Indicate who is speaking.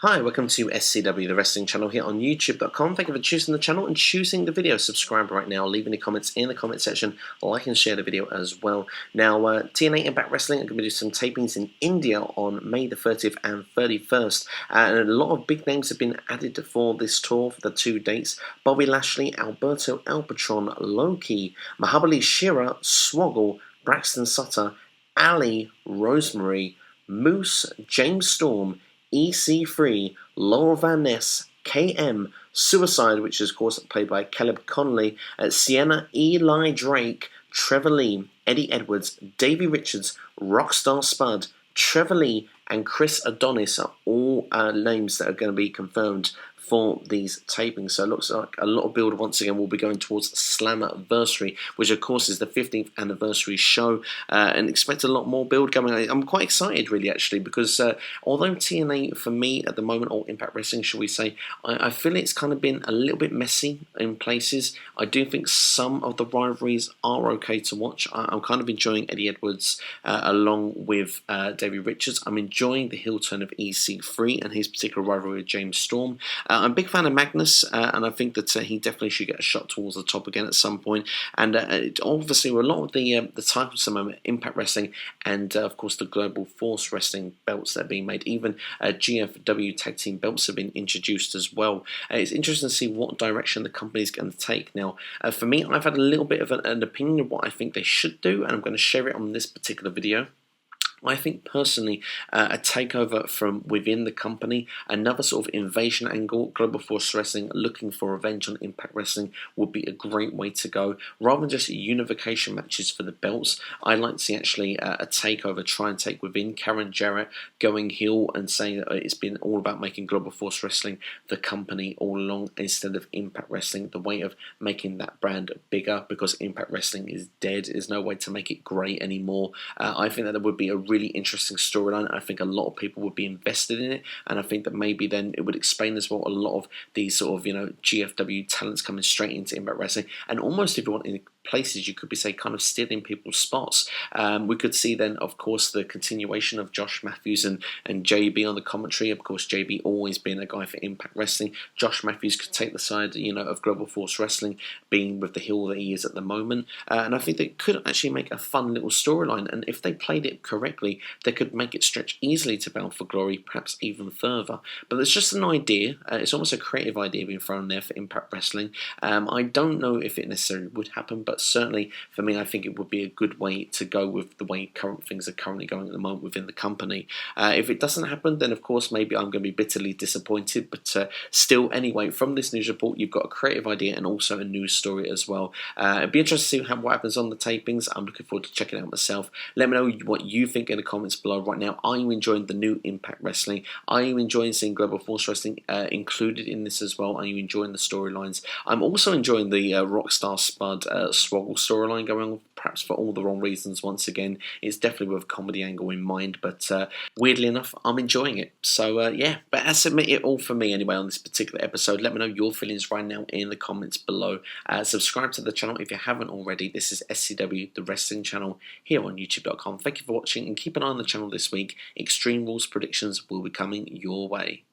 Speaker 1: Hi, welcome to SCW, the wrestling channel here on YouTube.com. Thank you for choosing the channel and choosing the video. Subscribe right now, leave any comments in the comment section, like and share the video as well. Now, TNA Impact Wrestling are going to do some tapings in India on May the 30th and 31st. And a lot of big names have been added for this tour for the two dates. Bobby Lashley, Alberto El Patron, Loki, Mahabali Shira, Swoggle, Braxton Sutter, Ali, Rosemary, Moose, James Storm, EC3, Laurel Van Ness, KM, Suicide, which is of course played by Caleb Conley, Sienna, Eli Drake, Trevor Lee, Eddie Edwards, Davey Richards, Rockstar Spud, Trevor Lee, and Chris Adonis are all names that are going to be confirmed for these tapings. So it looks like a lot of build once again will be going towards Slammiversary, which of course is the 15th anniversary show, and expect a lot more build coming. I'm quite excited really actually, because although TNA for me at the moment, or Impact Wrestling shall we say, I feel it's kind of been a little bit messy in places. I do think some of the rivalries are okay to watch. I'm kind of enjoying Eddie Edwards along with Davey Richards. I'm enjoying the heel turn of EC3 and his particular rivalry with James Storm. I'm a big fan of Magnus, and I think that he definitely should get a shot towards the top again at some point. And obviously, with a lot of the titles at the moment, Impact Wrestling and of course the Global Force Wrestling belts that are being made, even GFW Tag Team belts have been introduced as well. It's interesting to see what direction the company is going to take. Now, for me, I've had a little bit of an opinion of what I think they should do, and I'm going to share it on this particular video. I think personally a takeover from within the company, another sort of invasion angle, Global Force Wrestling looking for revenge on Impact Wrestling would be a great way to go. Rather than just unification matches for the belts, I'd like to see actually a takeover, try and take within Karen Jarrett going heel and saying that it's been all about making Global Force Wrestling the company all along instead of Impact Wrestling, the way of making that brand bigger, because Impact Wrestling is dead. There's no way to make it great anymore. I think that there would be a really interesting storyline. I think a lot of people would be invested in it, and I think that maybe then it would explain as well a lot of these sort of, GFW talents coming straight into Impact Wrestling, and almost if you want in places you could be say kind of stealing people's spots. We could see then of course the continuation of Josh Matthews and JB on the commentary. Of course JB always been a guy for Impact Wrestling. Josh Matthews could take the side of Global Force Wrestling, being with the heel that he is at the moment, and I think they could actually make a fun little storyline, and if they played it correctly they could make it stretch easily to Bound for Glory, perhaps even further. But it's just an idea. It's almost a creative idea being thrown there for Impact Wrestling. I don't know if it necessarily would happen, but certainly for me I think it would be a good way to go with the way current things are currently going at the moment within the company. If it doesn't happen, then of course maybe I'm going to be bitterly disappointed, but still, anyway, from this news report you've got a creative idea and also a news story as well. It'd be interesting to see what happens on the tapings. I'm looking forward to checking it out myself. Let me know what you think in the comments below right now. Are you enjoying the new Impact Wrestling? Are you enjoying seeing Global Force Wrestling included in this as well? Are you enjoying the storylines? I'm also enjoying the Rockstar Spud Swoggle storyline going on, perhaps for all the wrong reasons. Once again, it's definitely with a comedy angle in mind, but weirdly enough, I'm enjoying it. So yeah, but that's it all for me anyway on this particular episode. Let me know your feelings right now in the comments below. Subscribe to the channel if you haven't already. This is SCW, the wrestling channel here on YouTube.com. Thank you for watching, and keep an eye on the channel this week. Extreme Rules predictions will be coming your way.